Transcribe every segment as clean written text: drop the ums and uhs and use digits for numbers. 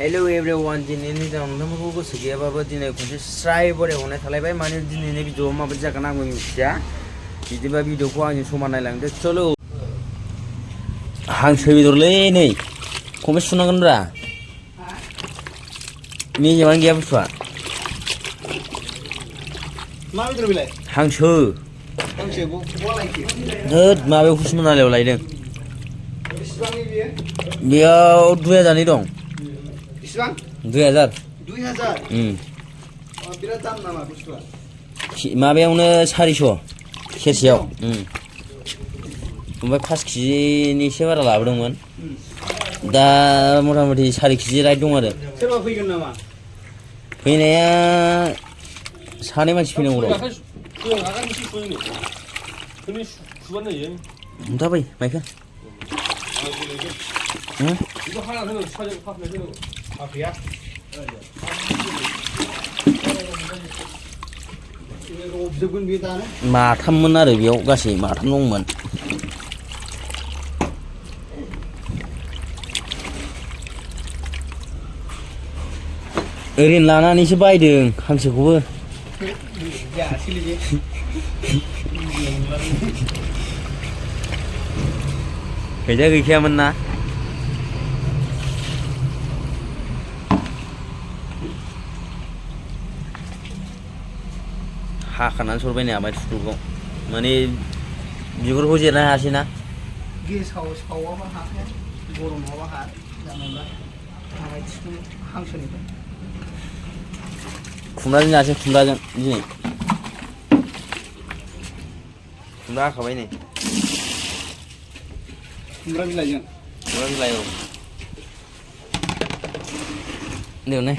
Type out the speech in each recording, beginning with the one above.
Hello everyone दिनैनि नोंथांमोनखौ गोसो गैयाबाबो दिनै खनसे स्राय बरायहरनाय थालायबाय माने दिनैनि भिडिअ'आ माबायदि जागोन आंबो मिथिया बिदिबा भिडिअ'खौ आंजों समान नायलांदो चलो हांसो बेदरलै नै खनबेसे सुनांगोनब्रा मेजेमानो गैया बुस्थुआ मा बेदर बेलाय हांसो होद माबायाव हुसमनालायाव लायदों बेसेबांनि बियो बेयाव 2000नि दं बेसेबां 2000 बिराद दाम नामा बुस्थुआ माबायावनो 400 सेरसेयाव ओमफ्राय 5 केजिनिसो बारा लाबोदोंमोन दा मथा मथि 4 केजि राइट दं आरो सोरबा फैगोन नामा फैनाया सानै मानसि फैनांगौ दं हमथाबै माइखो माथाममोन आरो बेयाव गासै माथाम दंमोन ओरैनो लानानैसो बायदों हांसोखौबो फैसा गैखायामोन ना हाखानानै सरबाय नै आमाय थुख्रुखौ माने बिगुरखौ जिरनो हायासै ना गेसाव सावाबा हाखाया गरम नङाबा हा जानोब्ला आमाय थुख्रु हांसोनिफ्राय खुमब्राजों जासै खुमब्राजों दिनै खुमब्रा हाखाबाय नै खुमब्रा बिलाइजों खुमब्रा बिलाइ औ देवनाय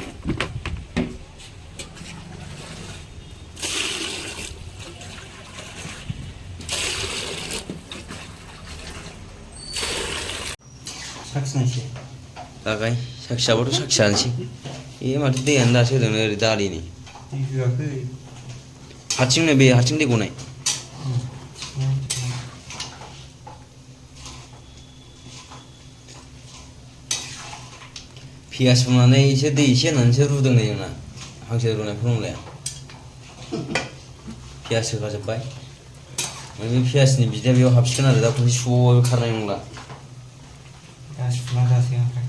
साखिनायसै लागाय साखियाबाथ' साखियानोसै ए माथो दैयानो दासो होदों ओरै दालिनि दै होआखै हारसिंनो बे हारसिं दै गनाय पियास रुनानै एसे दै एसे होनानैसो रुदों नै जोंना हांसो रुनाय फरमुलाया पियास होखाजोब्बाय ओमफ्राय बे पियासनि बिदैया बेयाव हाबसिगोन आरो दा खनसे सुबावबाबो खारनाय नंला सुना जासै ओमफ्राय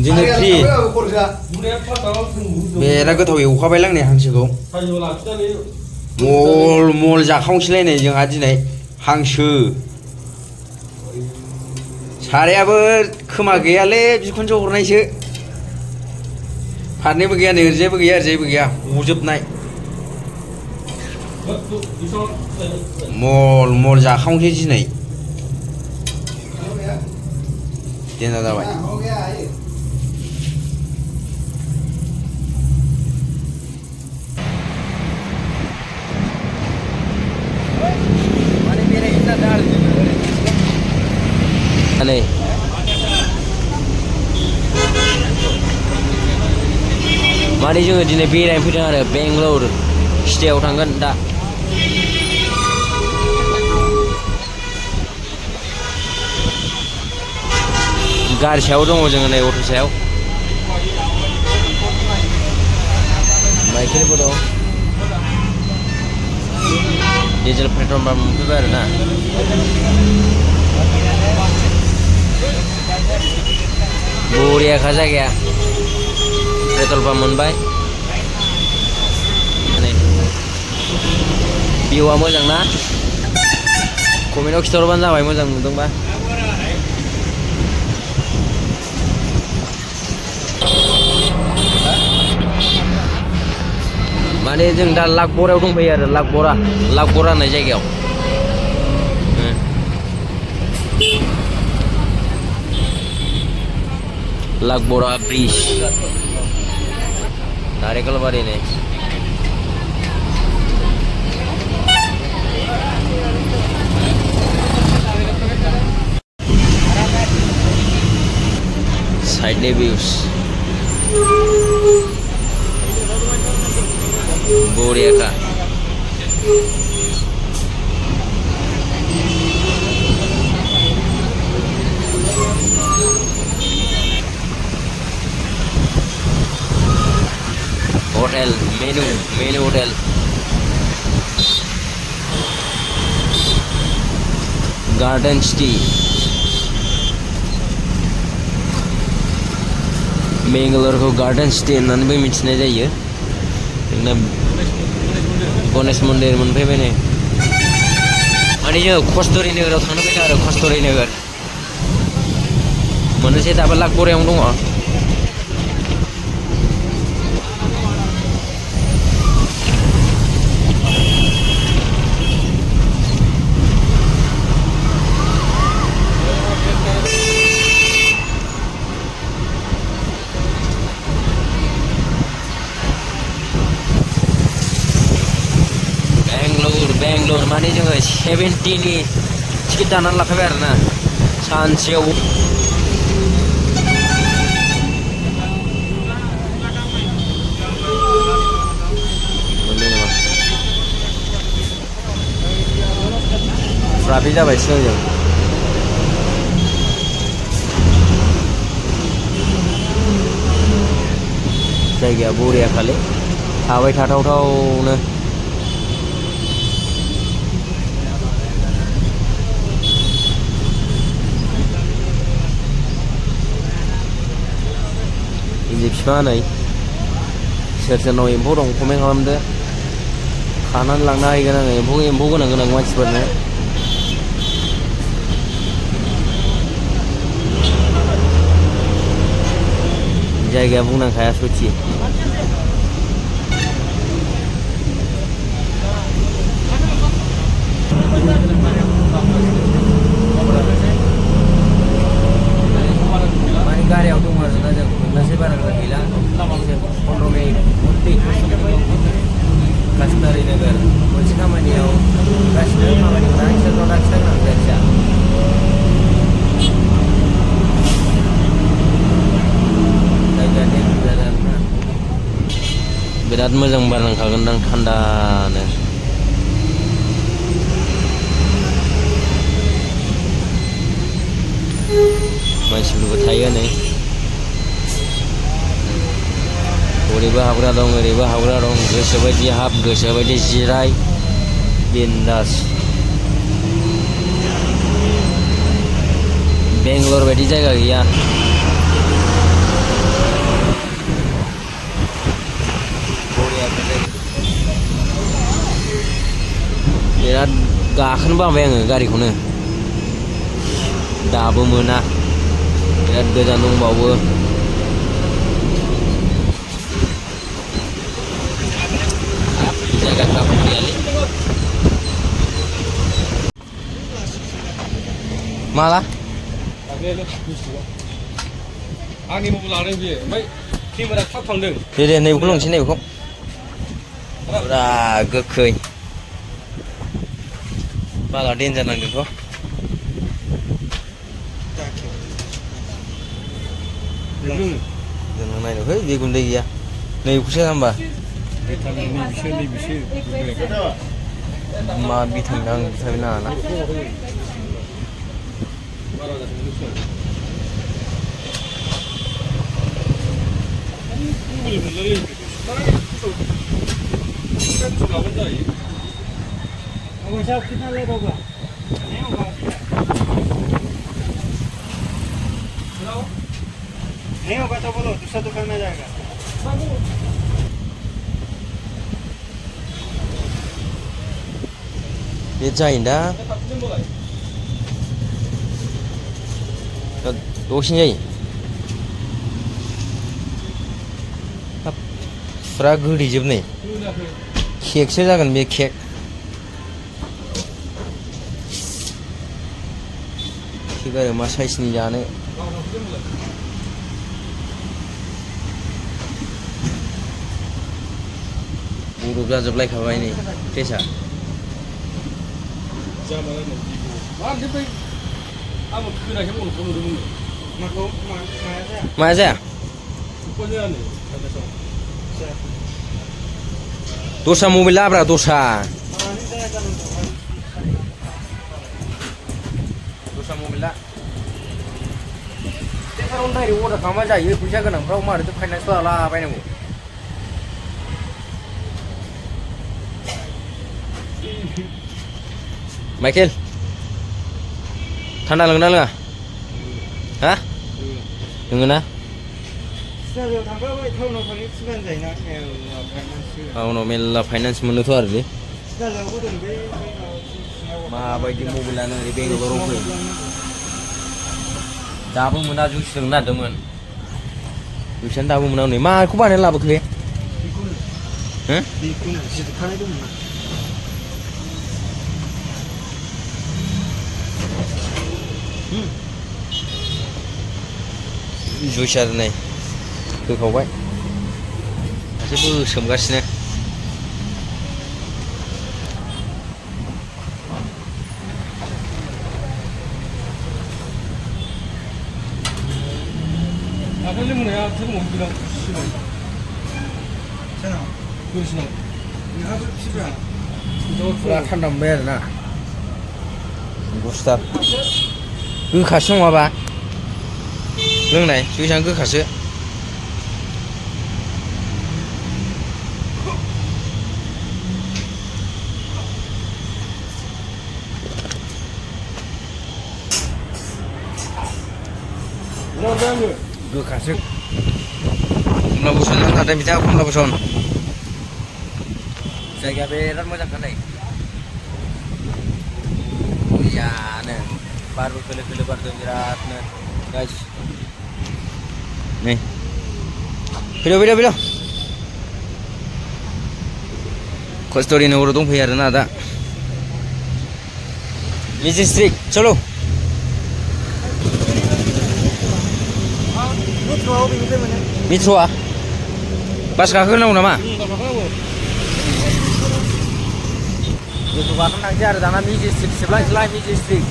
दिनै फ्रि बेराद गोथाव एवखाबायलां नै हांसोखौ मल मल जाखावसैलायनाय जोंहा दिनै हांसो सारायाबो खोमा गैयालै बिखुनजो हरनायसो फारनैबो गैया नै ओरैजायबो गैया ओरैजायबो गैया हजोबनाय मल मल जाखावसै दिनै देन्जार जाबाय नै माने जोङो दिनै बेरायनो फैदों आरो बेंगलर स्टेआव थांगोन दा गारि सायाव दङ जोङो नै अट' सायाव बाइकफोरबो दं डिजेल पेट्रल पाम्प मोनफैबाय आरो ना बरियाखा जायगाया पेट्रल पाम्प मोनबाय भिउआ मोजां ना कमेन्टआव खिन्थाहरबानो जाबाय मोजां नुदोंबा माने जों दा लागबरायाव दंफैयो आरो लागबरा होननाय जायगायाव लागबरा ब्रिज नारेंखलबारि नै साइडनि भिउस बरियाखा Menu hotel. Garden City. Bangalore को गार्डन सिटी होननानै बो मिथिनाय जायो जोंना गणेश मन्दिर मोनफैबाय नै माने जोङो कस्तुरी नोगोराव थांनो फैदों आरो कस्तुरी नोगोर मोननोसै दाबो लागबरायावनो दङ बेंगलर माने जोङो 70 नि टिकेट दानानै लाखाबाय आरोना सानसेयाव ट्राफिक जाबाय सिगांजों जायगाया बरिया खालि थाबाय थाथावथावनो इन्दि बिफाङा नै सोर सोरनाव एम्फौ दं कमेन्ट खालामदो खानानै लांना हैगोन आङो एम्फौ गोनां मानसिफोरनो जायगाया बुंनांखाया सथि माने गारियाव दङ आरोना जों मोननोसै बारा गैला 15 मिनिट कस्तुरी नोगोर मोनसे खामानियाव गासिबो खामानिफोरा इसोरनाव लाखिनांगौ जायखिया बिराद मोजां बार नांखागोनदां थान्दानो मानसिफोरबो थायो नै ओरैबो हाबग्रा दं ओरैबो हाबग्रा दं गोसोबायदि हाब गोसोबायदि जिराय बिन्दास बेंगलर बायदि जायगा गैया बिराद गाखोनो बाबाय आङो गारिखौनो दाबो मोना बिराद गोजान दंबावो जायगाफ्रा गैयालै माला आंनि मबाइल लादों बियो ओमफ्राय केमेरा थाब थांदों दे नैबेखौ लंसै नैबेखौ पुरा गोखै बाला डेन्जार नांदोंथ' जों नायनो है बे गुन्दै गैया नैबेखौसो होमबा मा भिटामिन आं भिटामिन नाङा ना कितना लेट होगा नहीं होगा नहीं होगा तो बोलो दूसरा दुकान में जाएगा बे जायोदा दसेनो जायो फुरा गोदैजोब नै केकसो जागोन बे केक केक आरो मा साइजनि जानो बरफ जाजोबलायखाबाय नै टेस्टआ माया जाया दस्रा मबाइल लाब्रा दस्रा मबाइल ला बेफोरावनो डाइरेक्ट अर्डार खालामबा जायो फैसा गोनांफ्राव मारैथो फाइनान्स लालाबायनांगौ माइकेल थान्दा लोंना लोङा हा लोङो ना जायगायाव थांबाय टाउनाव थांनो सिगां जायोना टाउनाव मेल्ला फाइनान्स मोनोथ' आरो दे जायगायावबो दं बे माबायदि मबाइलानो ओरै बेंगालराव फै दाबो मोना जुइस लोंनो नागिरदोंमोन जुइसानो दाबो मोना नै माखौ बानायना लाबोखो बे हो बेखौनो जिरखानाय दंमोन ना जुइस आरो नै होखावबाय सासे बोसोमगासिनो 아까 문에야 저거 옮기라 씨발 जाना 그러시나 नोंहाबो फिब्रा फुरा थान्दा मोनबाय आरो ना गुसुथार गोखासो नङाबा लोंनाय जुइसानो गोखासो गोखासो कमला बसन नाथाय बिथाङा कमला बसन जायगाया बिराद मोजांखा नै बरियानो बारबो खोलो खोलो बारदों बिरादनो गाइस नै फैद' फैद' खस्थ'रि नगराव दंफैयो आरोना दा मेजेस्टिक चलो मेट्र'आव बेनिफ्राय मोनो मेट्र'आ बास गाखोनांगौ नामा मेट्र' गाखोनांसै आरो दाना मेजेस्टिक सिबलांसैलाय मेजेस्टिक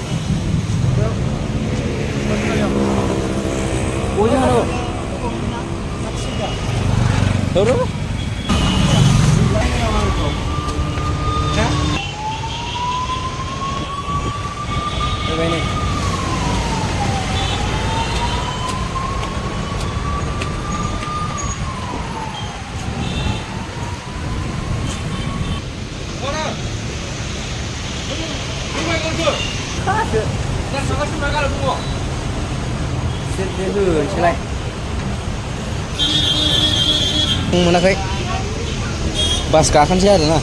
बयजों हानो फैबाय नै 나 잠깐 좀 나가라 보고 होनोसैलाय मोनाखै बास गाखोनोसै आरो ना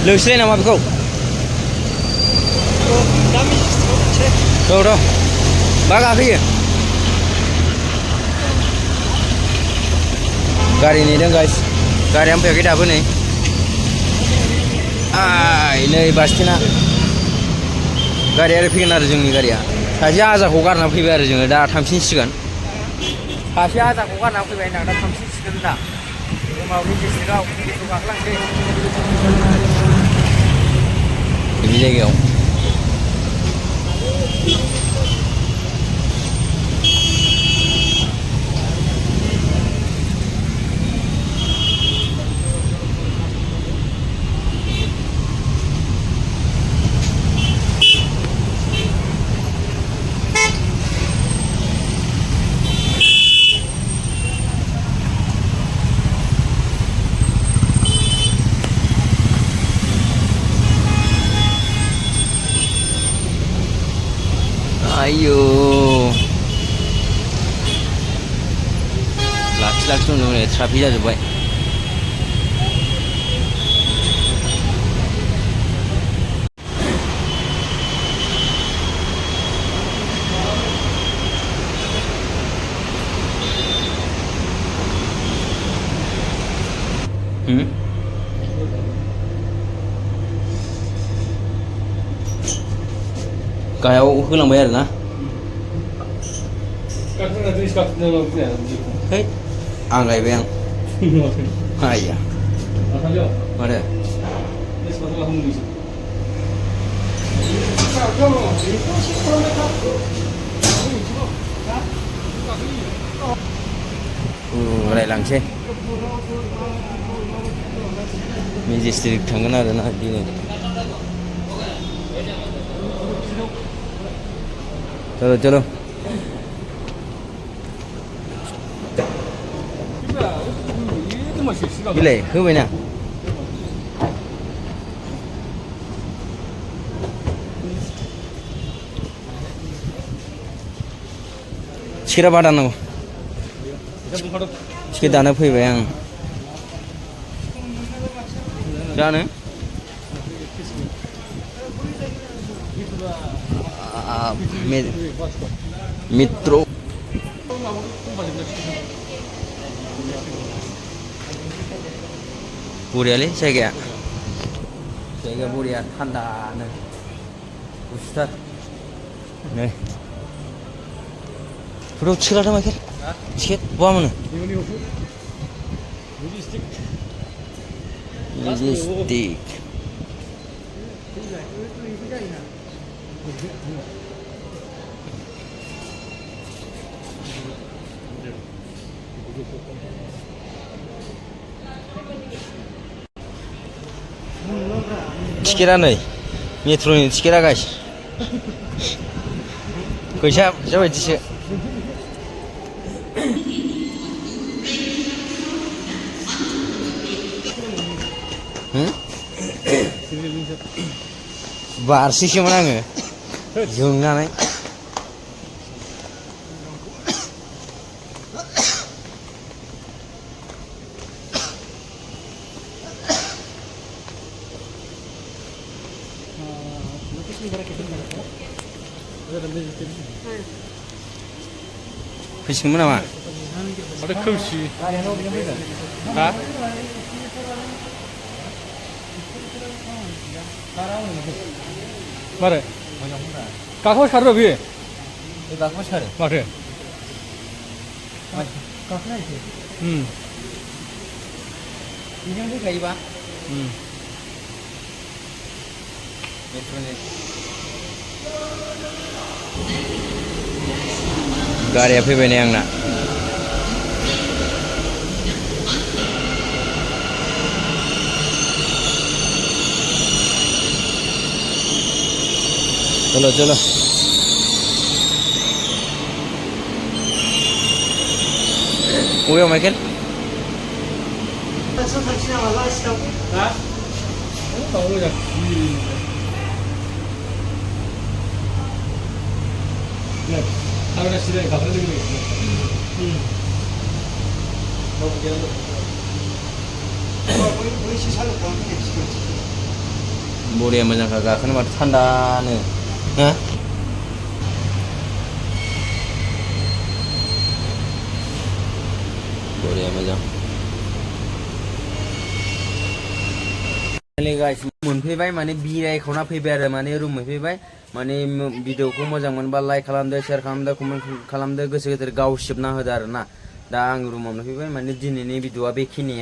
लोंसैलाय नामा बेखौ र' मा गाखोयो गारि नेदों गाइस गारियानो फैयाखै दाबो नै नै बास स्टेन्डआ गारिया ओरै फैगोन आरो जोंनि गारिया सासे आजाखौ गारना फैबाय आरो जोङो दा थांफिनसिगोन सासे आजाखौ गारना फैबाय होनना दा थांफिनसिगोन दा उनाव मेजेस्टिकआव गाखोलांसै बे जायगायाव आयौ लाखि दं नै ट्राफिक जाजोब्बाय गाहायाव होलांबाय आरो ना 깎으나 드시 같은 데는 그냥 है आं गायबाय आं आइया 아 살려 माथो 드시 같은 거 하는 거 있어 रायलांसै मेजेस्टिक थांगोन आरो ना दिनै चलो चलो 这么写洗澡。 बिलाइ होबायना टिकेटआ मा दाननांगौ टिकेट दानो फैबाय आं जानो मित्र बरियालै जायगाया बरिया थान्दानो गुसुथार नै फट'आव टिकेट लादों माइकेल टिकेट बहा मोनो मेजेस्टिक टिकेटआ नै मेट्र'नि टिकेटआ गाइस फैसा बायदिसो बारसैसोमोन आङो जोंनानै फैसिगोनमोन नामा माथो खोमसि हा मारै गाखोबाय खारो बेयो गाखोबाय सारो माथो बेजों फैखायोबा मेट्र'नि गारिया फैबाय नै आंना चलो चलो बबेयाव माइकेल हा औ मोजां थाबायना सिदा गाखोनो बरिया मोजांखा गाखोनो माथो थान्दानो हा बरिया मोजां गाइस मोनफैबाय माने बिरायखावना फैबाय आरो माने रुम मोनफैबाय माने भिडिअखौ मोजां मोनबा लाइक खालामदो शेयार खालामदो कमेन्ट खालामदो गोसो गोथार गावसिबना होदो आरो ना दा आं रुमाव मोनफैबाय माने दिनैनि भिडिअआ बेखिनिया